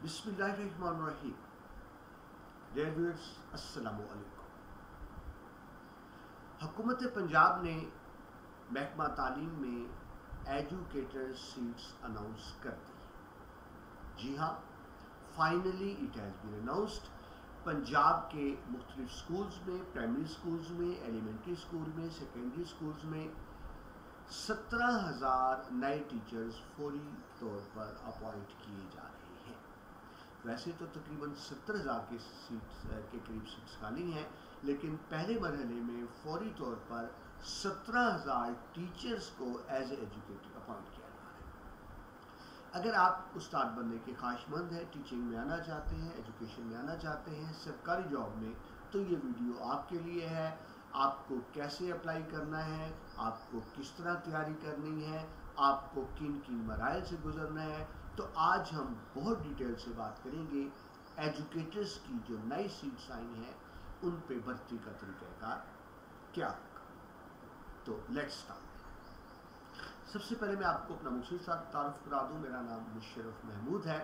بسم اللہ الرحمن الرحیم. ڈیئر ویورز، السلام علیکم. حکومت پنجاب نے محکمہ تعلیم میں ایجوکیٹر سیٹس اناؤنس کر دی. جی ہاں، finally it has been announced. Punjab کے مختلف سکولز میں، پرائمری سکولز میں، ایلیمنٹری سکول میں، سیکنڈری سکولز میں 17,000 نئے ٹیچرز فوری طور پر اپوائنٹ کیے جا رہے ہیں. ویسے تو تقریباً 70,000 کی سیٹس کے قریب سیٹس خالی ہیں، لیکن پہلے مرحلے میں فوری طور پر 17,000 ٹیچرز کو ایز اے ایجوکیٹر اپوائنٹ کیا جا رہا ہے. اگر آپ استاد بننے کے خواہش مند ہیں، ٹیچنگ میں آنا چاہتے ہیں، ایجوکیشن میں آنا چاہتے ہیں، سرکاری جاب میں، تو یہ ویڈیو آپ کے لیے ہے. آپ کو کیسے اپلائی کرنا ہے، آپ کو کس طرح تیاری کرنی ہے، آپ کو کن کن مراحل سے گزرنا ہے، تو آج ہم بہت ڈیٹیل سے بات کریں گے. ایجوکیٹرز کی جو نئی سیٹس آئی ہیں ان پہ بھرتی کا طریقہ کار کیا ہوگا. تو لیٹس اسٹارٹ. سب سے پہلے میں آپ کو اپنا مختصر سا تعارف کرا دوں. میرا نام مشرف محمود ہے.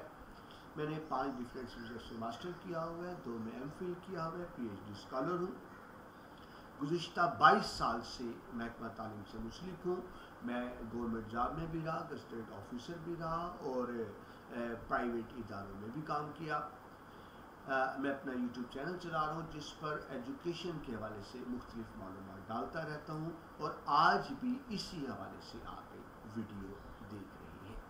میں نے 5 ڈفرینٹ سبجیکٹس سے ماسٹر کیا ہوا ہے، 2 میں ایم فل کیا ہوا ہے، پی ایچ ڈی اسکالر ہوں. گزشتہ 22 سال سے محکمہ تعلیم سے منسلک ہوں. میں گورنمنٹ جاب میں بھی رہا، گزٹیڈ آفیسر بھی رہا، اور پرائیویٹ اداروں میں بھی کام کیا. میں اپنا یوٹیوب چینل چلا رہا ہوں جس پر ایجوکیشن کے حوالے سے مختلف معلومات ڈالتا رہتا ہوں، اور آج بھی اسی حوالے سے آپ ایک ویڈیو دیکھ رہے ہیں.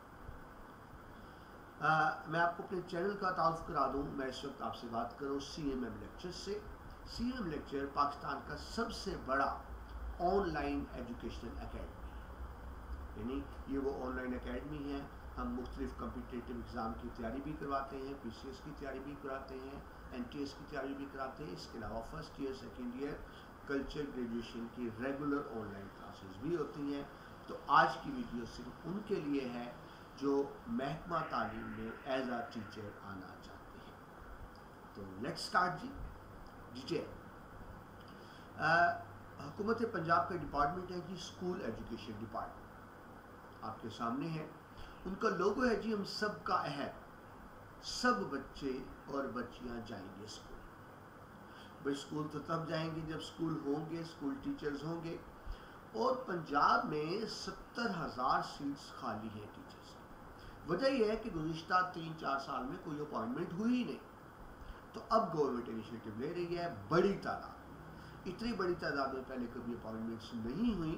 میں آپ کو اپنے چینل کا تعارف کرا دوں. میں اس وقت آپ سے بات کروں سی ایم ایم لیکچر سے. سی ایم لیکچر پاکستان کا سب سے بڑا آن لائن ایجوکیشنل اکیڈمی ہے. یعنی یہ وہ آن لائن اکیڈمی ہے. ہم مختلف کمپیٹیٹیو ایگزام کی تیاری بھی کرواتے ہیں، پی سی ایس کی تیاری بھی کراتے ہیں، این ٹی ایس کی تیاری بھی کراتے ہیں. اس کے علاوہ first year, second year, culture, graduation کی ریگولر آن لائن کلاسز بھی ہوتی ہیں. تو آج کی ویڈیو صرف ان کے لیے ہے جو محکمہ تعلیم میں ایز اے ٹیچر آنا چاہتے ہیں. تو لیٹس اسٹارٹ جی. ڈیٹیل. حکومت پنجاب کا ڈپارٹمنٹ ہے جی اسکول ایجوکیشن ڈپارٹمنٹ. آپ کے سامنے ہے. ان کا لوگو ہے جی ہم سب کا عہد. سب بچے اور بچیاں جائیں گے اسکول. بھائی اسکول تو تب جائیں گے جب اسکول ہوں گے، اسکول ٹیچرز ہوں گے. اور پنجاب میں 70,000 سیٹس خالی ہیں ٹیچرز کی. وجہ یہ ہے کہ گزشتہ 3-4 سال میں کوئی اپوائنٹمنٹ ہوئی ہی نہیں. تو اب گورنمنٹ انیشیٹو لے رہی ہے. بڑی تعداد، اتنی بڑی تعداد میں پہلے کبھی اپوائنٹمنٹس نہیں ہوئی.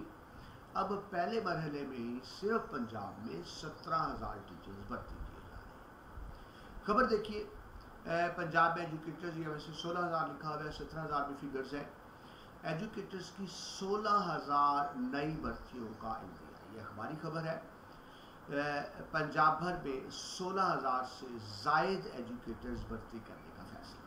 اب پہلے مرحلے میں ہی صرف پنجاب میں 17,000 ٹیچرز بھرتی کیے جا رہے ہیں. خبر دیکھیے، پنجاب میں ایجوکیٹرز، یہ ویسے 16,000 لکھا ہوا ہے، 17,000 بھی فگرز ہیں. ایجوکیٹرز کی 16,000 نئی بھرتیوں کا انتظار. یہ اخباری خبر ہے. پنجاب بھر میں 16,000 سے زائد ایجوکیٹرز بھرتی کرنے کا فیصلہ.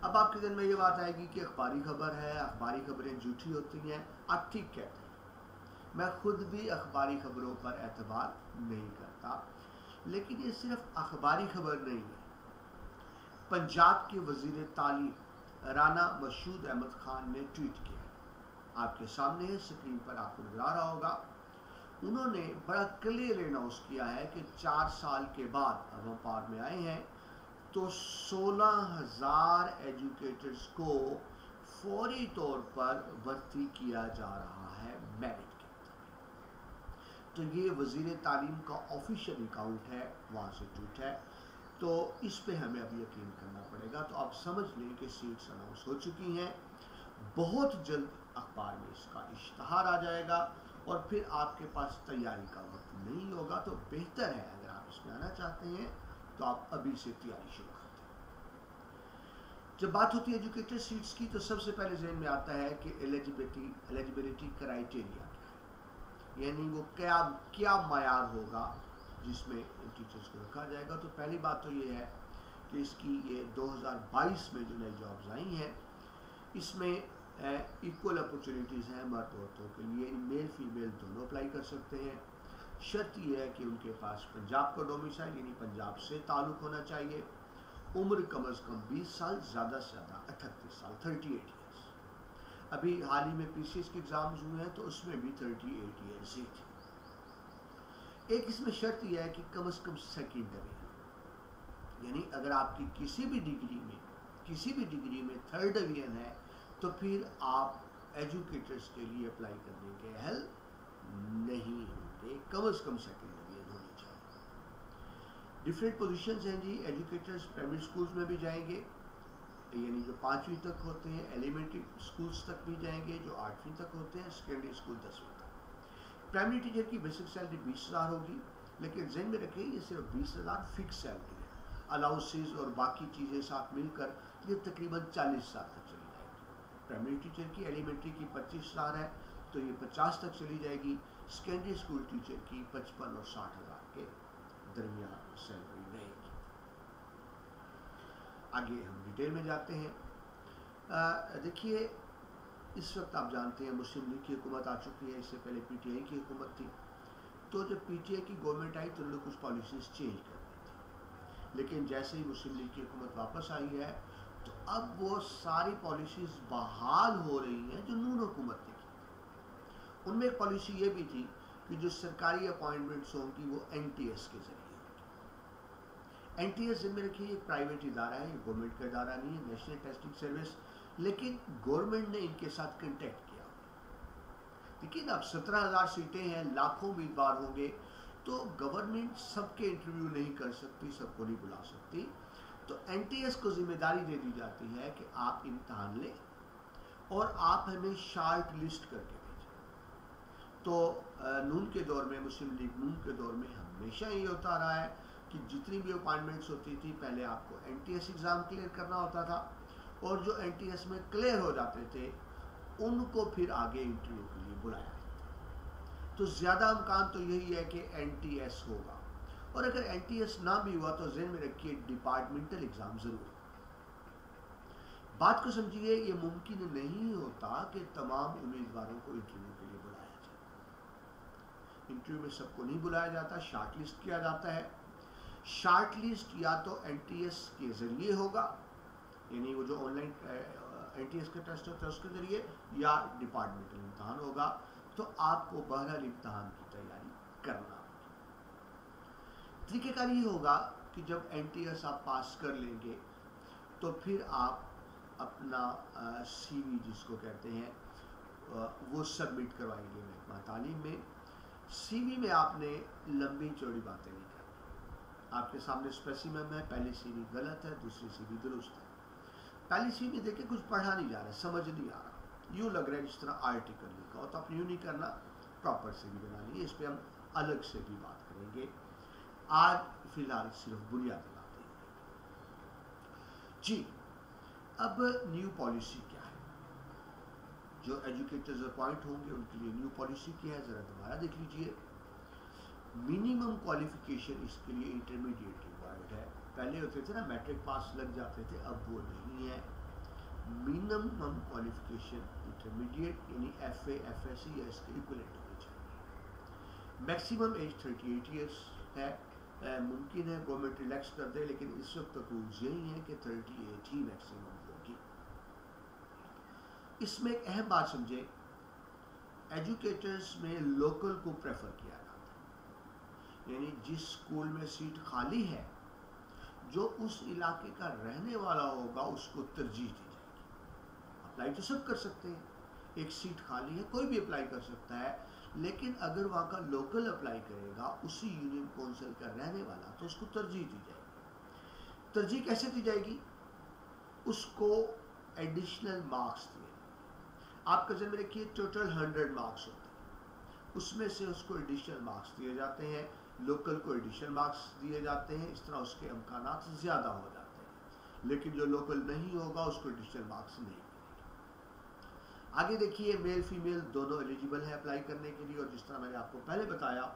اب آپ کے ذہن میں یہ بات آئے گی کہ اخباری خبر ہے، اخباری خبریں جھوٹی ہوتی ہیں. آپ ٹھیک کہتے ہیں. میں خود بھی اخباری خبروں پر اعتبار نہیں کرتا، لیکن یہ صرف اخباری خبر نہیں ہے. پنجاب کے وزیر تعلیم رانا مشہود احمد خان نے ٹویٹ کیا. آپ کے سامنے ہے، اسکرین پر آپ کو نظر آ رہا ہوگا. انہوں نے بڑا کلیئر اناؤنس کیا ہے کہ 4 سال کے بعد اب ہم پاور میں آئے ہیں تو 16,000 ایجوکیٹرز کو فوری طور پر بھرتی کیا جا رہا ہے میرٹ کے. تو یہ وزیر تعلیم کا آفیشیل اکاؤنٹ ہے، وہاں سے ٹویٹ ہے. تو اس پہ ہمیں اب یقین کرنا پڑے گا. تو آپ سمجھ لیں کہ سیٹس اناؤنس ہو چکی ہیں. بہت جلد اخبار میں اس کا اشتہار آ جائے گا، اور پھر آپ کے پاس تیاری کا وقت نہیں ہوگا. تو بہتر ہے اگر آپ اس میں آنا چاہتے ہیں تو آپ ابھی سے تیاری شروع کرتے ہیں. جب بات ہوتی ہے ایجوکیٹر سیٹس کی تو سب سے پہلے ذہن میں آتا ہے کہ ایلیجیبلٹی کرائیٹیریا کیا ہے، یعنی وہ کیا معیار ہوگا جس میں ٹیچرز کو رکھا جائے گا. تو پہلی بات تو یہ ہے کہ اس کی یہ 2022 میں جو نئی جابز آئی ہیں اس میں ایکول اپرچونیٹیز ہیں مرد عورتوں کے لیے. میل فیمیل دونوں اپلائی کر سکتے ہیں. شرط یہ ہے کہ ان کے پاس پنجاب کا ڈومیسائل یعنی پنجاب سے تعلق ہونا چاہیے. عمر کم از کم 20 سال، زیادہ سے زیادہ 38 سال، 38 ایئرس. ابھی حال ہی میں پی سی ایس کے ایگزامز ہوئے ہیں تو اس میں بھی 38 ایئرس ہی تھے. ایک اس میں شرط یہ ہے کہ کم از کم سیکنڈری. یعنی اگر آپ کی کسی بھی ڈگری میں 3rd ڈویژن ہے تو پھر آپ ایجوکیٹرز کے لیے اپلائی کرنے کے اہل نہیں ہوں گے، کم از کم 2nd ڈویژن ہونی چاہیے۔ ڈفرینٹ پوزیشنز ہیں جی، ایجوکیٹرز پرائمری اسکولز میں بھی جائیں گے، یعنی جو 5ویں تک ہوتے ہیں، ایلیمنٹری اسکولز تک بھی جائیں گے جو 8ویں تک ہوتے ہیں، سیکنڈری اسکول 10ویں تک۔ پرائمری ٹیچر کی بیسک سیلری 20,000 ہوگی، لیکن ذہن میں رکھیں یہ صرف 20,000 فکس سیلری ہے، الاؤنسز اور باقی چیزیں ساتھ مل کر یہ تقریباً 40,000 تک چلی جائے گی۔ پرائمری ٹیچر کی ایلیمنٹری کی 25,000 ہے تو یہ 50 تک چلی جائے گی، سیکنڈری اسکول ٹیچر کی 55 اور 60,000 کے درمیان سیلری رہے گی۔ آگے ہم ڈیٹیل میں جاتے ہیں۔ دیکھیے اس وقت آپ جانتے ہیں مسلم لیگ کی حکومت آ چکی ہے، اس سے پہلے پی ٹی آئی کی حکومت تھی، تو جب پی ٹی آئی کی گورنمنٹ آئی تو انہوں نے کچھ پالیسیز چینج کر دی تھی، لیکن جیسے ہی مسلم لیگ کی حکومت واپس آئی ہے تو اب وہ ساری پالیسیز بحال ہو رہی ہیں جو نون حکومت نے کی۔ ان میں ایک پالیسی یہ بھی تھی کہ جو سرکاری اپوائنٹمنٹس ہوں گی وہ این ٹی ایس کے ذریعے ہوگی۔ این ٹی ایس ذمہ رکھیے ایک پرائیویٹ ادارہ ہے، یہ گورنمنٹ کا ادارہ نہیں ہے، نیشنل ٹیسٹنگ سروس، لیکن گورنمنٹ نے ان کے ساتھ کنٹیکٹ کیا۔ لیکن اب 17,000 سیٹیں ہیں، لاکھوں امیدوار ہوں گے، تو گورنمنٹ سب کے انٹرویو نہیں کر سکتی، سب کو نہیں بلا سکتی، تو این ٹی ایس کو ذمہ داری دے دی جاتی ہے کہ آپ امتحان لیں اور آپ ہمیں شارٹ لسٹ کر کے بھیجیں۔ تو نون کے دور میں، مسلم لیگ نون کے دور میں ہمیشہ یہ ہوتا رہا ہے کہ جتنی بھی اپوائنٹمنٹس ہوتی تھی پہلے آپ کو N T S exam clear کرنا ہوتا تھا، اور جو این ٹی ایس میں کلیئر ہو جاتے تھے ان کو پھر آگے انٹرویو کے لیے بلایا جاتا۔ تو زیادہ امکان تو یہی ہے کہ این ٹی ایس ہوگا، اور اگر این ٹی ایس نہ بھی ہوا تو ذہن میں رکھیے ڈپارٹمنٹل ایگزام ضرور۔ بات کو سمجھیے، یہ ممکن نہیں ہوتا کہ تمام امیدواروں کو انٹرویو کے لیے بلایا جائے۔ انٹرویو میں سب کو نہیں بلایا جاتا، شارٹ لسٹ کیا جاتا ہے۔ شارٹ لسٹ یا تو این ٹی ایس کے ذریعے ہوگا، یعنی وہ جو online N T S کا ٹیسٹ ہوتا ہے اس کے ذریعے، یا ڈپارٹمنٹل امتحان ہوگا، تو آپ کو بہرحال امتحان کی تیاری کرنا ہوگی۔ طریقہ کار یہ ہوگا کہ جب این ٹی ایس آپ پاس کر لیں گے تو پھر آپ اپنا سی وی جس کو کہتے ہیں وہ سبمٹ کروائیں گے محکمہ تعلیم میں۔ سی وی میں آپ نے لمبی چوڑی باتیں نہیں کرنی، آپ کے سامنے اسپیسیمن ہے، پہلی سی وی غلط ہے، دوسری سی وی درست ہے۔ پہلی سی وی دیکھیں کچھ پڑھا نہیں جا رہا ہے، سمجھ نہیں آ رہا، یوں لگ رہا ہے جس طرح آرٹیکل لکھا ہو، تو آپ یوں نہیں کرنا، پراپر سی وی بنا لیے۔ اس پہ ہم الگ سے بھی بات کریں گے، آج فی الحال صرف بنیادی باتیں ہیں۔ جی اب نیو پالیسی کیا ہے؟ جو ایجوکیٹرز اپوائنٹ ہوں گے ان کے لیے نیو پالیسی کیا ہے، ذرا دوبارہ دیکھ لیجئے۔ منیمم کوالیفیکیشن اس کے لیے انٹرمیڈیٹ ریکوائرڈ ہے۔ پہلے ہوتے تھے نا میٹرک پاس لگ جاتے تھے، اب وہ نہیں ہے۔ منیمم کوالیفیکیشن انٹرمیڈیٹ یعنی F A, F S C یا اس کے ایکویلنٹ ہونی چاہیے۔ میکسیمم ایج 38 ایئرس ہے، ممکن ہے گورنمنٹ ریلیکس کر دے، لیکن اس وقت تک رولز یہی ہیں کہ 38 ہی میکسیمم ہوگی۔ اس میں ایک اہم بات سمجھیں، ایجوکیٹرز میں لوکل کو پریفر کیا جاتا ہے، یعنی جس اسکول میں سیٹ خالی ہے جو اس علاقے کا رہنے والا ہوگا اس کو ترجیح دی جائے گی۔ اپلائی تو سب کر سکتے ہیں، ایک سیٹ خالی ہے کوئی بھی اپلائی کر سکتا ہے، لیکن اگر وہاں کا لوکل اپلائی کرے گا اسی یونین کونسل کا رہنے والا تو اس کو ترجیح دی جائے گی۔ ترجیح کیسے دی جائے گی؟ اس کو ایڈیشنل مارکس دیے، آپ کا ذہن میں رکھیے ٹوٹل 100 مارکس ہوتے ہیں، اس میں سے اس کو ایڈیشنل مارکس دیے جاتے ہیں، لوکل کو ایڈیشنل مارکس دیے جاتے ہیں، اس طرح اس کے امکانات زیادہ ہو جاتے ہیں، لیکن جو لوکل نہیں ہوگا اس کو ایڈیشنل مارکس نہیں ملے گی۔ آگے دیکھیے میل فیمیل دونوں ایلیجیبل ہیں اپلائی کرنے کے لیے، اور جس طرح میں نے آپ کو پہلے بتایا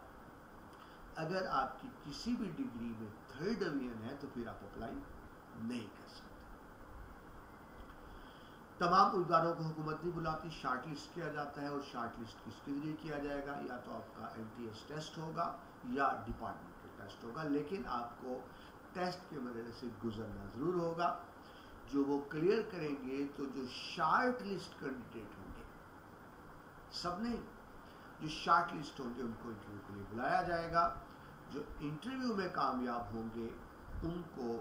اگر آپ کی کسی بھی ڈگری میں 3rd ڈویژن ہے تو پھر آپ اپلائی نہیں کر سکتے۔ تمام امیدواروں کو حکومت نہیں بلاتی، شارٹ لسٹ کیا جاتا ہے، اور شارٹ لسٹ کس کے ذریعے کیا جائے گا؟ یا تو آپ کا این ٹی ایس ٹیسٹ ہوگا یا ڈپارٹمنٹل ٹیسٹ ہوگا، لیکن آپ کو ٹیسٹ کے مرحلے سے گزرنا ضرور ہوگا۔ جو وہ کلیئر کریں گے تو جو شارٹ لسٹ کینڈیڈیٹ ہوں گے، سب نہیں، جو شارٹ لسٹ ہوں گے ان کو انٹرویو کے لیے بلایا جائے گا، جو انٹرویو میں کامیاب ہوں گے ان کو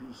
20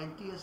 NTS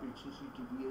PhD, TBA,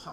100।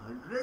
100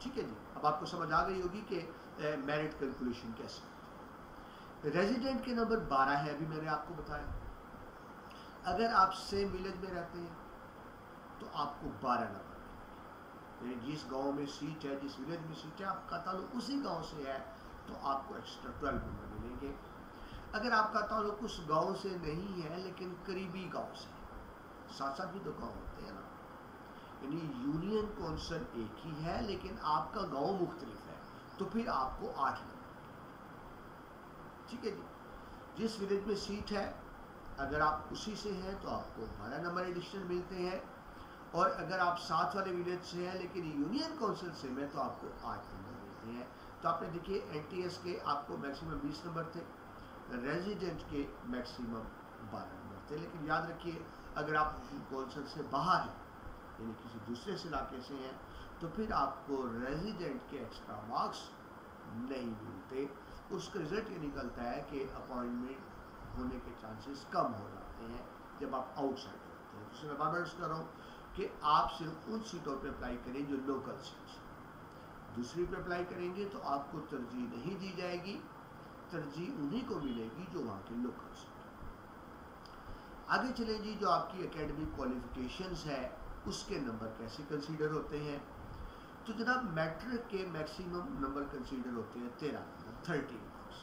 ٹھیک ہے جی، اب آپ کو سمجھ آ گئی ہوگی کہ میرٹ کیلکولیشن کیسے ہوتی ہے۔ ریزیڈنٹ کے نمبر 12 ہے، ابھی میں نے آپ کو بتایا۔ اگر آپ سیم ولیج میں رہتے ہیں تو آپ کو 12 نمبر ملیں گے، یعنی جس گاؤں میں سیٹ ہے، جس ولیج میں سیٹ ہے، آپ کا تعلق اسی گاؤں سے ہے تو آپ کو ایکسٹرا 12 نمبر ملیں گے۔ اگر آپ کا تعلق اس گاؤں سے نہیں ہے لیکن قریبی گاؤں سے، ساتھ ساتھ بھی تو گاؤں ہوتے ہیں نا، یعنی یونین کونسل ایک ہی ہے لیکن آپ کا گاؤں مختلف ہے، تو پھر آپ کو 8 نمبر، ٹھیک ہے جی۔ جس ولیج میں سیٹ ہے اگر آپ اسی سے ہیں تو آپ کو 12 نمبر ایڈیشنل ملتے ہیں، اور اگر آپ ساتھ والے ولیج سے ہیں لیکن یونین کونسل سے میں تو آپ کو 8 نمبر ملتے ہیں۔ تو آپ نے دیکھیے این ٹی ایس کے آپ کو میکسیمم 20 نمبر تھے، ریزیڈنٹ کے میکسیمم 12 نمبر تھے، لیکن یاد رکھیے اگر آپ کونسل سے باہر ہیں یعنی کسی دوسرے علاقے سے ہیں تو پھر آپ کو ریزیڈنٹ کے ایکسٹرا مارکس نہیں ملتے، اس کا رزلٹ یہ نکلتا ہے کہ اپوائنٹمنٹ ہونے کے چانسز کم ہو جاتے ہیں جب آپ آؤٹ سائڈ ہوتے ہیں۔ جس میں بار بار اس کر رہا ہوں کہ آپ صرف ان سیٹوں پہ اپلائی کریں جو لوکل سیٹس ہیں، دوسری پہ اپلائی کریں گے تو آپ کو ترجیح نہیں دی جائے گی، ترجیح انہی کو ملے گی جو وہاں کے لوکل سیٹ۔ آگے چلیں جی، جو آپ کی اکیڈمک کوالیفیکیشنز ہے اس کے نمبر کیسے کنسیڈر ہوتے ہیں؟ تو جناب میٹرک کے میکسیمم نمبر کنسیڈر ہوتے ہیں 13 نمبر، 13 مارکس۔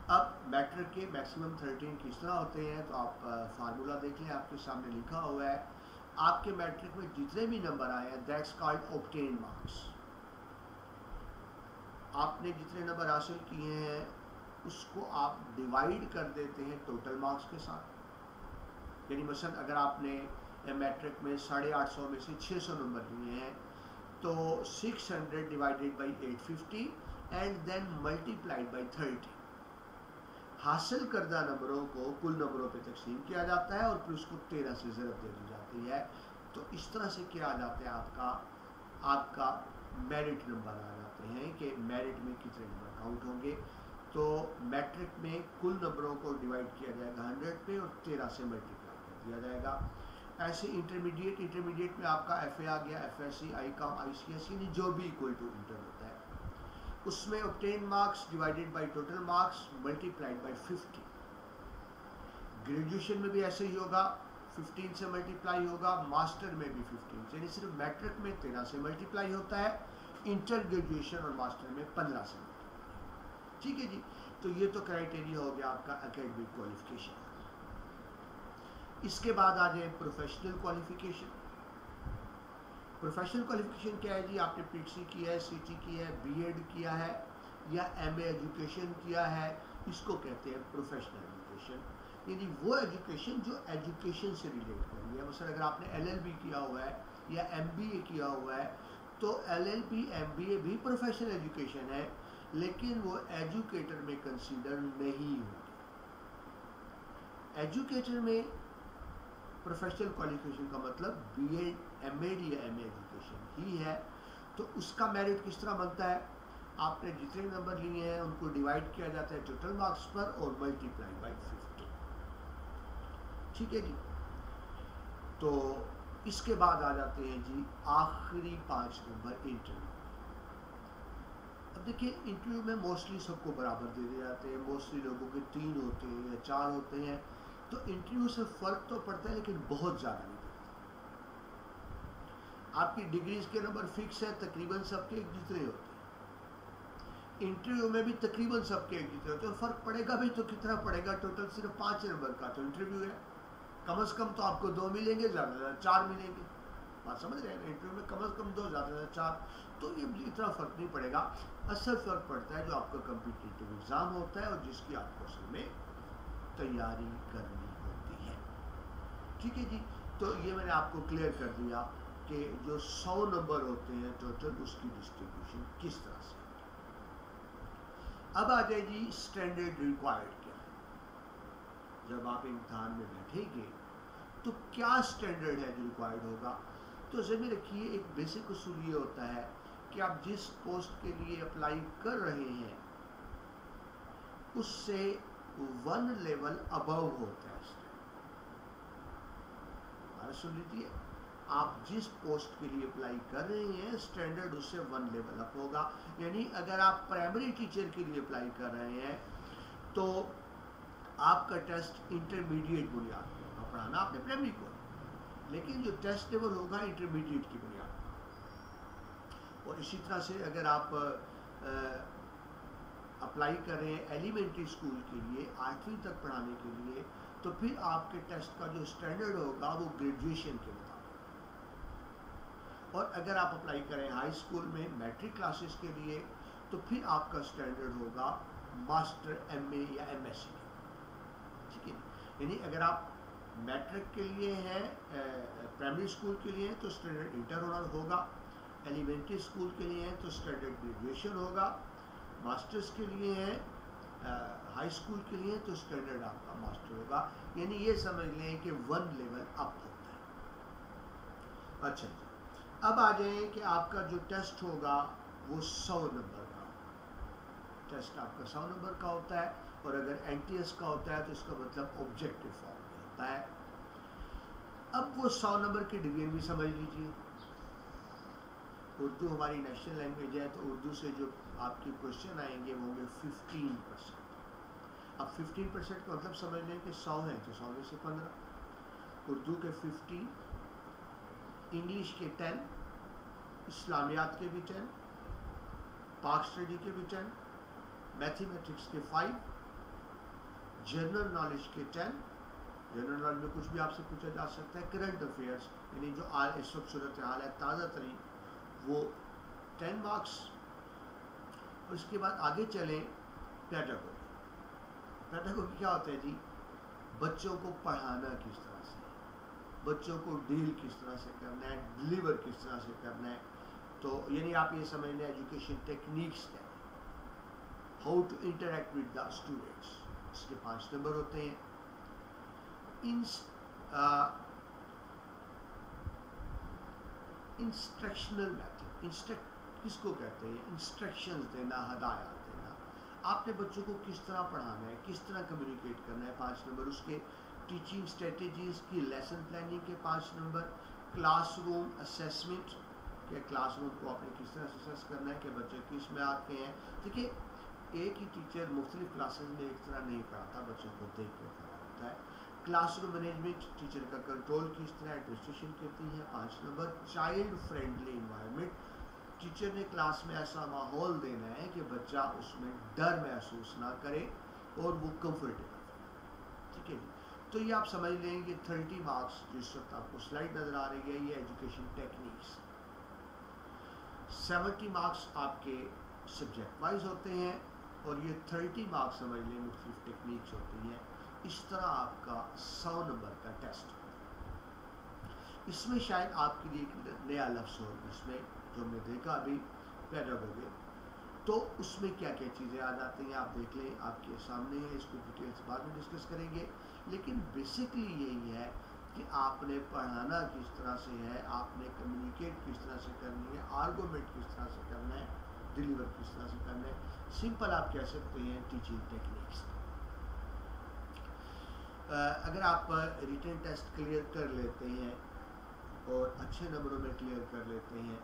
اب میٹرک کے میکسیمم 13 کس طرح ہوتے ہیں تو آپ فارمولا دیکھ لیں، آپ کے سامنے لکھا ہوا ہے، آپ کے میٹرک میں جتنے بھی نمبر آئے ہیں دیٹس کالڈ اوبٹین مارکس۔ آپ نے جتنے نمبر حاصل کیے ہیں اس کو آپ ڈیوائیڈ کر دیتے ہیں ٹوٹل مارکس کے ساتھ، یعنی مثلا اگر آپ نے میٹرک میں 850 میں سے 600 نمبر لیے ہیں تو 600 divided by 850 and then multiplied by 30، حاصل کردہ نمبروں کو کل نمبروں پہ تقسیم کیا جاتا ہے اور پھر اس کو 13 سے ضرب دے دی جاتی ہے، تو اس طرح سے کیا آ جاتا ہے آپ کا میرٹ نمبر آ جاتے ہیں کہ میرٹ میں کتنے نمبر کاؤنٹ ہوں گے۔ تو میٹرک میں کل نمبروں کو ڈیوائیڈ کیا جائے گا 100 پہ اور 13 سے ملٹیپلائی کر دیا جائے گا۔ ایسے انٹرمیڈیٹ میں آپ کا ایف اے آ گیا، ایف ایس سی، آئی کام، آئی سی ایس، یعنی جو بھی اکول ٹو انٹر ہوتا ہے، اس میں obtain marks divided by total marks multiplied by 50۔ Graduation میں بھی ایسے ہی ہوگا، 15 سے ملٹیپلائی ہوگا، ماسٹر میں بھی 15 سے، یعنی صرف میٹرک میں 13 سے ملٹیپلائی ہوتا ہے، انٹر گریجویشن اور ماسٹر میں 15 سے ملٹیپلائی، ٹھیک ہے جی۔ تو یہ تو کرائٹیریا ہو گیا آپ کا اکیڈمک کوالیفیکیشن۔ اس کے بعد آ جائیں پروفیشنل کوالیفیکیشن۔ پروفیشنل کوالیفیکیشن کیا ہے جی؟ آپ نے پی ٹی سی کی ہے، سی ٹی کی ہے، بی ایڈ کیا ہے یا ایم اے ایجوکیشن کیا ہے، اس کو کہتے ہیں پروفیشنل ایجوکیشن، یعنی وہ ایجوکیشن جو ایجوکیشن سے ریلیٹ کر رہی ہے۔ مثلا اگر آپ نے ایل ایل بی کیا ہوا ہے یا ایم بی اے کیا ہوا ہے تو ایل ایل بی ایم بی اے بھی پروفیشنل ایجوکیشن ہے لیکن وہ ایجوکیٹر میں کنسیڈر نہیں ہوگی۔ ایجوکیٹر میں پروفیشنل کوالیفیکیشن کا مطلب بی ایڈ، ایم ایڈ یا ایم اے ایجوکیشن ہی ہے۔ تو اس کا میرٹ کس طرح بنتا ہے؟ آپ نے جتنے نمبر لیے ہیں ان کو ڈیوائیڈ کیا جاتا ہے ٹوٹل مارکس پر اور ملٹیپلائی بائی 50، ٹھیک ہے جی۔ تو اس کے بعد آ جاتے ہیں جی آخری 5 نمبر انٹرویو۔ اب دیکھیے انٹرویو میں موسٹلی سب کو برابر دے دیے جاتے ہیں، موسٹلی لوگوں کے 3 ہوتے ہیں یا 4 ہوتے ہیں، تو انٹرویو سے فرق تو پڑتا ہے لیکن بہت زیادہ نہیں پڑتا۔ آپ کی ڈگریز کے نمبر فکس ہے، تقریباً سب کے ایک جتنے ہوتے ہیں، انٹرویو میں بھی تقریباً سب کے ایک جتنے ہوتے ہیں، اور فرق پڑے گا بھی تو کتنا پڑے گا؟ ٹوٹل صرف 5 نمبر کا تو انٹرویو ہے، کم از کم تو آپ کو 2 ملیں گے، زیادہ سے زیادہ 4 ملیں گے، بات سمجھ رہے ہیں؟ انٹرویو میں کم از کم 2، زیادہ سے زیادہ 4، تو یہ اتنا فرق نہیں پڑے گا۔ اصل فرق پڑتا ہے جو آپ کا کمپیٹیٹیو ایگزام ہوتا ہے اور جس کی آپ کو اصل میں تیاری کرنی ہوتی ہے، ٹھیک ہے جی۔ تو یہ میں نے آپ کو کلیئر کر دیا کہ جو 100 نمبر ہوتے ہیں ٹوٹل، اس کی ڈسٹریبیوشن کس طرح سے ہوتی ہے۔ اب آ جائے جی اسٹینڈرڈ ریکوائرڈ کیا ہے؟ جب آپ امتحان میں بیٹھیں گے تو کیا اسٹینڈرڈ ہے جو ریکوائرڈ ہوگا؟ تو ذہن میں رکھیے ایک بیسک اصول یہ ہوتا ہے کہ آپ جس پوسٹ کے لیے اپلائی کر رہے ہیں اس سے 1 لیول ابو ہوتا ہے اسٹینڈرڈ۔ سن لیجیے، آپ جس پوسٹ کے لیے اپلائی کر رہے ہیں اسٹینڈرڈ اس سے 1 لیول اپ ہوگا. یعنی اگر آپ پرائمری ٹیچر کے لیے اپلائی کر رہے ہیں تو آپ کا ٹیسٹ انٹرمیڈیٹ بنیاد پہ ہوگا. پڑھانا آپ نے پرائمری کو، لیکن جو ٹیسٹ لیول ہوگا انٹرمیڈیٹ کی بنیاد پہ. اور اسی طرح سے اگر آپ اپلائی کریں ایلیمنٹری اسکول کے لیے 8ویں تک پڑھانے کے لیے، تو پھر آپ کے ٹیسٹ کا جو اسٹینڈرڈ ہوگا وہ گریجویشن کے مطابق. اور اگر آپ اپلائی کریں ہائی اسکول میں میٹرک کلاسز کے لیے تو پھر آپ کا اسٹینڈرڈ ہوگا ماسٹر ایم اے یا ایم ایس سی. ٹھیک ہے، یعنی اگر آپ میٹرک کے لیے ہیں پرائمری اسکول کے لیے تو اسٹینڈرڈ انٹر ہوگا، ایلیمنٹری اسکول کے لیے ہیں تو اسٹینڈرڈ گریجویشن ہوگا، ماسٹرز کے لیے ہیں ہائی اسکول کے لیے تو اسٹینڈرڈ آپ کا ماسٹر ہوگا. یعنی یہ سمجھ لیں کہ 1 لیول اپ ہوتا ہے. اچھا جی، اب آ جائیں کہ آپ کا جو ٹیسٹ ہوگا وہ 100 نمبر کا ہوگا. ٹیسٹ آپ کا 100 نمبر کا ہوتا ہے، اور اگر این ٹی ایس کا ہوتا ہے تو اس کا مطلب آبجیکٹو فارم میں ہوتا ہے. اب وہ 100 نمبر کی ڈویژن بھی سمجھ لیجیے. اردو ہماری نیشنل لینگویج ہے تو اردو سے جو آپ کے کوشچن آئیں گے وہ ہوں گے 15%. اب 15% کا مطلب سمجھ لیں کہ 100 ہیں تو 100 میں سے 15. اردو کے 15، انگلش کے 10، اسلامیات کے بھی 10، پاک اسٹڈی کے بھی 10، میتھمیٹکس کے 5، جنرل نالج کے 10. جنرل نالج میں کچھ بھی آپ سے پوچھا جا سکتا ہے. کرنٹ افیئرس یعنی جو اس وقت صورتحال ہے تازہ ترین، وہ 10 مارکس. اس کے بعد آگے چلیں پیڈاگوجی. پیڈاگوجی کیا ہوتا ہے جی؟ بچوں کو پڑھانا کس طرح سے، بچوں کو ڈیل کس طرح سے کرنا ہے، ڈلیور کس طرح سے کرنا ہے. تو یعنی آپ یہ سمجھ لیں ایجوکیشن ٹیکنیکس کیا ہے، how to interact with the students. اس کے 5 نمبر ہوتے ہیں. انسٹرکشنل میتھڈ، کس کو کہتے ہیں؟ انسٹرکشنز دینا، ہدایات دینا. آپ نے بچوں کو کس طرح پڑھانا ہے، کس طرح کمیونیکیٹ کرنا ہے، 5 نمبر. اس کے ٹیچنگ اسٹریٹجیز کی لیسن پلاننگ کے 5 نمبر. کلاس روم اسیسمنٹ، کہ کلاس روم کو آپ نے کس طرح اسیس کرنا ہے کہ بچے کس میں آتے ہیں. دیکھیے ایک ہی ٹیچر مختلف کلاسز میں ایک طرح نہیں پڑھاتا، بچوں کو دیکھ کے پڑھاتا ہوتا ہے. کلاس روم مینجمنٹ، ٹیچر کا کنٹرول کس طرح، ایڈمنسٹریشن کرتی ہے. 5 number. Child friendly environment, teacher نے کلاس میں ایسا ماحول دینا ہے کہ بچہ اس میں ڈر محسوس نہ کرے اور وہ کمفرٹیبل. ٹھیک ہے جی. تو یہ آپ سمجھ لیں کہ 30 مارکس جس وقت آپ کو سلائڈ نظر آ رہی ہے یہ ایجوکیشن ٹیکنیکس. 70 مارکس آپ کے سبجیکٹ وائز ہوتے ہیں، اور یہ 30 مارکس سمجھ لیں مختلف ٹیکنیکس ہوتی ہیں. اس طرح آپ کا 100 نمبر کا ٹیسٹ. اس میں شاید آپ کے لیے ایک نیا لفظ ہو، اس میں جو ہم نے دیکھا ابھی پیڈاگوجی، تو اس میں کیا کیا چیزیں آ جاتی ہیں آپ دیکھ لیں، آپ کے سامنے ہے. اس کو ڈیٹیلس بعد میں ڈسکس کریں گے، لیکن بیسکلی یہی ہے کہ آپ نے پڑھانا کس طرح سے ہے، آپ نے کمیونیکیٹ کس طرح سے کرنی ہے، آرگومنٹ کس طرح سے کرنا ہے، ڈیلیور کس طرح سے کرنا ہے. سمپل آپ کہہ سکتے ہیں ٹیچنگ ٹیکنیکس. اگر آپ ریٹن ٹیسٹ کلیئر کر لیتے ہیں اور اچھے نمبروں میں کلیئر کر لیتے ہیں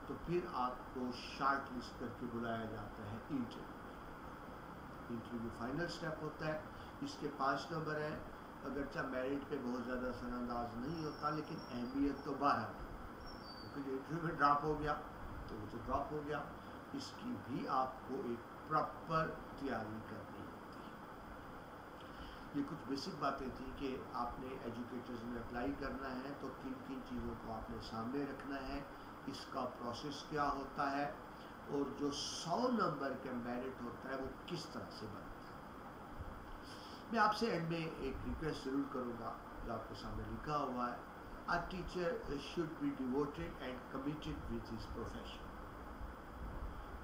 تو پھر آپ کو شارٹ لسٹ کر کے بلایا جاتا ہے انٹرویو. انٹرویو فائنل سٹیپ ہوتا ہے. اس کے 5 نمبر ہیں. اگرچہ میرٹ پہ بہت زیادہ اثر انداز نہیں ہوتا، لیکن اہمیت تو 12 ہے، کیونکہ انٹرویو میں ڈراپ ہو گیا تو وہ تو ڈراپ ہو گیا. اس کی بھی آپ کو ایک پراپر تیاری کرنی ہوتی ہے. یہ کچھ بیسک باتیں تھیں کہ آپ نے ایجوکیٹرز میں اپلائی کرنا ہے تو کن کن چیزوں کو آپ نے سامنے رکھنا ہے، اس کا پروسیس کیا ہوتا ہے، اور جو 100 نمبر کا میرٹ ہوتا ہے وہ کس طرح سے بنتا ہے. میں آپ سے اینڈ میں ایک ریکویسٹ ضرور کروں گا جو آپ کے سامنے لکھا ہوا ہے. A teacher should be devoted and committed with his profession.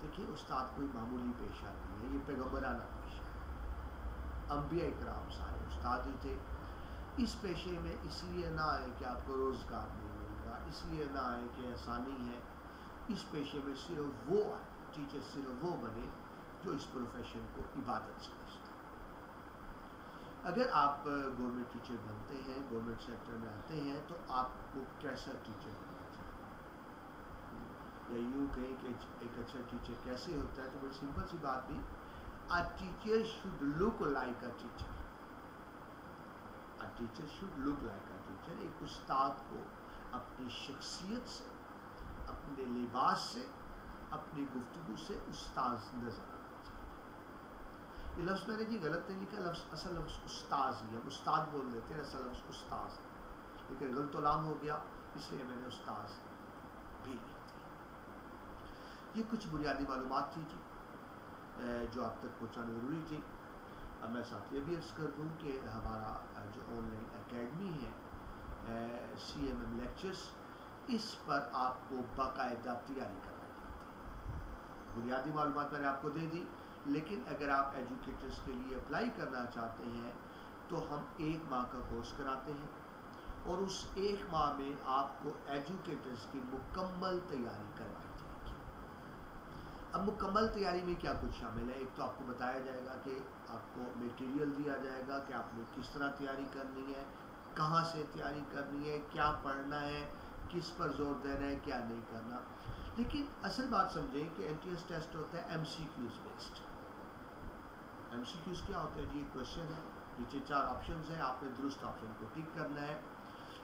دیکھیے استاد کوئی معمولی پیشہ نہیں ہے، یہ پیغمبرانہ پیشہ ہے. انبیاء اکرام سارے استاد ہی تھے. اس پیشے میں اس لیے نہ آئے کہ آپ کو روزگار نہیں مل رہا، اس لیے نہ آئے کہ آسانی ہے. اس پیشے میں صرف وہ آئے، ٹیچر صرف وہ بنے جو اس پروفیشن کو عبادت سمجھتا ہے. اگر آپ گورنمنٹ ٹیچر بنتے ہیں، گورنمنٹ سیکٹر میں آتے ہیں، تو آپ کو کیسا ٹیچر بننا چاہیے، یا یوں کہیں کہ ایک اچھا ٹیچر کیسے ہوتا ہے؟ تو بڑی سمپل سی بات بھی، a teacher should look like a teacher. A teacher should look like a teacher. ایک استاد کو اپنی شخصیت سے، اپنے لباس سے، اپنی گفتگو سے استاذ نظر آنا چاہیے۔ یہ لفظ میں نے جی غلط نہیں لکھا، اصل لفظ استاذ ہی ہے، استاد بول دیتے ہیں، اصل لفظ استاذ ہے، لیکن غلط لام ہو گیا، اس لیے میں نے استاذ بھی لکھ دیا۔ یہ کچھ بنیادی معلومات تھی جی جو آپ تک پہنچانا ضروری تھی۔ اب میں ساتھ یہ بھی عرض کر دوں کہ ہمارا جو آن لائن اکیڈمی ہے CMM لیکچرز، اس پر آپ کو باقاعدہ تیاری کرنا چاہتے ہیں۔ بنیادی معلومات میں نے آپ کو دے دی، لیکن اگر آپ ایجوکیٹرز کے لیے اپلائی کرنا چاہتے ہیں تو ہم 1 ماہ کا کورس کراتے ہیں، اور اس 1 ماہ میں آپ کو ایجوکیٹرز کی مکمل تیاری کروائی جائے گی۔ اب مکمل تیاری میں کیا کچھ شامل ہے؟ ایک تو آپ کو بتایا جائے گا کہ آپ کو میٹیریل دیا جائے گا کہ آپ نے کس طرح تیاری کرنی ہے، کہاں سے تیاری کرنی ہے، کیا پڑھنا ہے، کس پر زور دینا ہے، کیا نہیں کرنا۔ لیکن اصل بات سمجھیں کہ MTS ٹیسٹ ہوتا ہے MCQs بیسڈ۔ MCQs کیا ہوتا ہے جی؟ ایک کوشچن ہے، نیچے 4 آپشنز ہیں، آپ نے درست آپشن کو ٹک کرنا ہے۔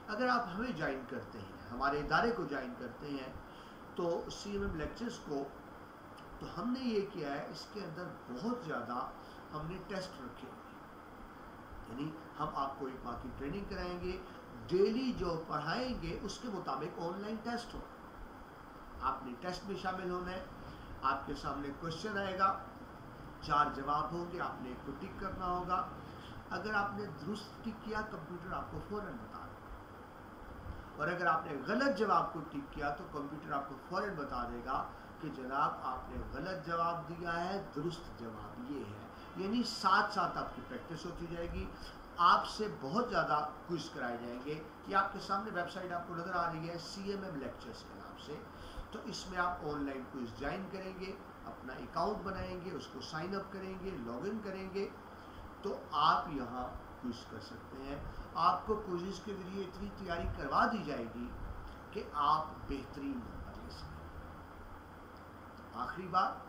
اگر آپ ہمیں جوائن کرتے ہیں، ہمارے ادارے کو جوائن کرتے ہیں، تو CMM لیکچرز کو تو ہم نے یہ کیا ہے، اس کے اندر بہت زیادہ ہم نے ٹیسٹ رکھے ہوئے ہیں، یعنی ہم آپ کو 1 ماہ کی ٹریننگ کرائیں گے، ڈیلی جو پڑھائیں گے اس کے مطابق آن لائن ٹیسٹ ہو، آپ نے ٹیسٹ میں شامل ہونا ہے، آپ کے سامنے کوشچن آئے گا، 4 جواب ہوں گے، آپ نے ایک کو ٹک کرنا ہوگا۔ اگر آپ نے درست ٹک کیا، کمپیوٹر آپ کو فوراً بتا دے گا، اور اگر آپ نے غلط جواب کو ٹک کیا تو کمپیوٹر آپ کو فوراً بتا دے گا کہ جناب آپ نے غلط جواب دیا ہے، درست جواب یہ ہے۔ یعنی ساتھ ساتھ آپ کی پریکٹس ہوتی جائے گی، آپ سے بہت زیادہ کوئز کرائے جائیں گے۔ یہ آپ کے سامنے ویب سائٹ آپ کو نظر آ رہی ہے CMM لیکچرز کے نام سے، تو اس میں آپ آن لائن کوئز جوائن کریں گے، اپنا اکاؤنٹ بنائیں گے، اس کو سائن اپ کریں گے، لاگ ان کریں گے، تو آپ یہاں کوئز کر سکتے ہیں۔ آپ کو کوئزز کے ذریعے اتنی تیاری کروا دی جائے گی کہ آپ بہترین نمبر لے سکیں۔ آخری بات،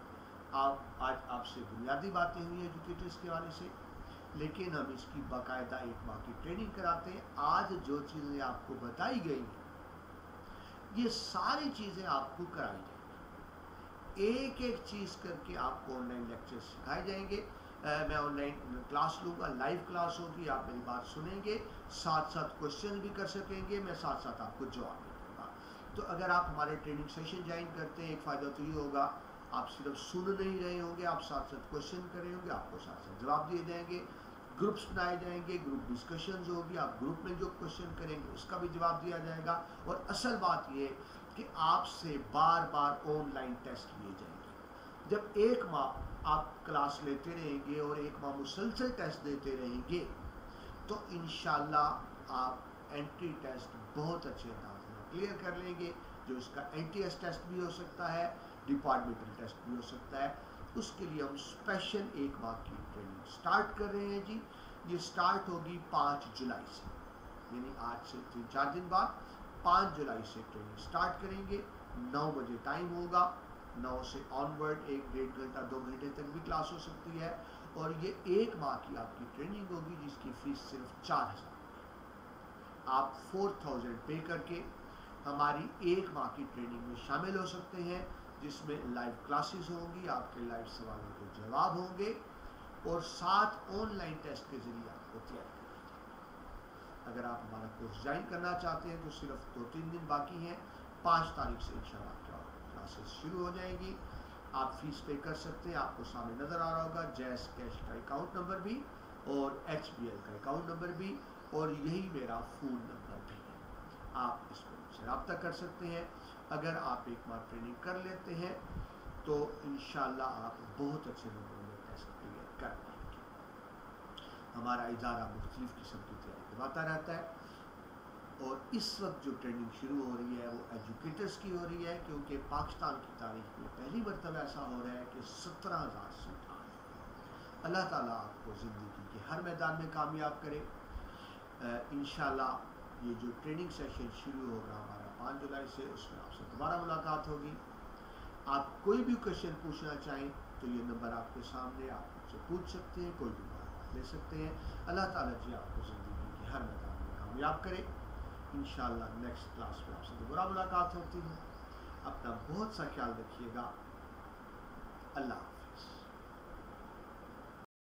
آج آپ سے بنیادی باتیں ہوئی ایجوکیٹرز کے حوالے سے، لیکن ہم اس کی باقاعدہ 1 ماہ کی ٹریننگ کراتے ہیں۔ آج جو چیزیں آپ کو بتائی گئی ہیں، یہ ساری چیزیں آپ کو کرائی جائیں گی، ایک ایک چیز کر کے آپ کو آن لائن لیکچر سکھائے جائیں گے۔ میں آن لائن کلاس لوں گا، لائیو کلاس ہوگی، آپ میری بات سنیں گے، ساتھ ساتھ کوشچن بھی کر سکیں گے، میں ساتھ ساتھ آپ کو جواب بھی دوں گا۔ تو اگر آپ ہمارے ٹریننگ سیشن جوائن کرتے ہیں، ایک فائدہ تو یہ ہوگا، آپ صرف سن نہیں رہے ہوں گے، آپ ساتھ ساتھ کوشچن کریں ہوں گے، آپ کو ساتھ ساتھ جواب دیے جائیں گے، گروپس بنائے جائیں گے، گروپ ڈسکشنز ہوگی، آپ گروپ میں جو کوشچن کریں گے اس کا بھی جواب دیا جائے گا، اور اصل بات یہ کہ آپ سے بار بار آن لائن ٹیسٹ لیے جائیں گے۔ جب 1 ماہ آپ کلاس لیتے رہیں گے اور 1 ماہ مسلسل ٹیسٹ دیتے رہیں گے، تو انشاءاللہ آپ انٹری ٹیسٹ بہت اچھے انداز میں کلیئر کر لیں گے، جو اس کا NTS ٹیسٹ بھی ہو سکتا ہے، ڈپارٹمنٹل ٹیسٹ بھی ہو سکتا ہے۔ اس کے لیے ہم اسپیشل 1 ماہ کی ٹریننگ سٹارٹ کر رہے ہیں جی۔ یہ سٹارٹ ہوگی 5 جولائی سے، یعنی آج سے 3-4 دن بعد 5 جولائی سے ٹریننگ سٹارٹ کریں گے۔ 9 بجے ٹائم ہوگا، 9 سے آن ورڈ 1-1.5 گھنٹہ 2 گھنٹے تک بھی کلاس ہو سکتی ہے، اور یہ 1 ماہ کی آپ کی ٹریننگ ہوگی، جس کی فیس صرف 4,000 آپ 4,000 پے کر کے ہماری 1 ماہ کی ٹریننگ میں شامل ہو سکتے ہیں، جس میں لائیو کلاسز ہوں گی، آپ کے لائیو سوالوں کے جواب ہوں گے، اور ساتھ آن لائن ٹیسٹ کے ذریعے آپ کو تیاری کریں گے۔ اگر آپ ہمارا کورس جوائن کرنا چاہتے ہیں تو صرف 2-3 دن باقی ہیں، 5 تاریخ سے انشاءاللہ کلاسز شروع ہو جائیں گی۔ آپ فیس پے کر سکتے ہیں، آپ کو سامنے نظر آ رہا ہوگا جیز کیش کا اکاؤنٹ نمبر بھی، اور HBL کا اکاؤنٹ نمبر بھی، اور یہی میرا فون نمبر بھی ہے، آپ اس پر مجھ سے رابطہ کر سکتے ہیں۔ اگر آپ 1 ماہ ٹریننگ کر لیتے ہیں تو انشاءاللہ آپ بہت اچھے نمبروں میں ٹیسٹ کلیئر کر پائیں گے۔ ہمارا ادارہ مختلف قسم کی تیاری کرواتا رہتا ہے، اور اس وقت جو ٹریننگ شروع ہو رہی ہے وہ ایجوکیٹرز کی ہو رہی ہے، کیونکہ پاکستان کی تاریخ میں پہلی مرتبہ ایسا ہو رہا ہے کہ 17,000 سیٹ آ رہی ہے۔ اللہ تعالیٰ آپ کو زندگی کے ہر میدان میں کامیاب کرے. انشاءاللہ یہ جو ٹریننگ سیشن شروع ہوگا ہمارا 5 جولائی سے، اس میں آپ سے دوبارہ ملاقات ہوگی. آپ کوئی بھی کویشچن پوچھنا چاہیں تو یہ نمبر آپ کے سامنے، آپ مجھ سے پوچھ سکتے ہیں، کوئی بھی معلومات لے سکتے ہیں. اللہ تعالیٰ جی آپ کو زندگی کے ہر میدان میں کامیاب کرے. انشاءاللہ نیکسٹ کلاس میں آپ سے دوبارہ ملاقات ہوتی ہے. اپنا بہت سا خیال رکھیے گا. اللہ حافظ.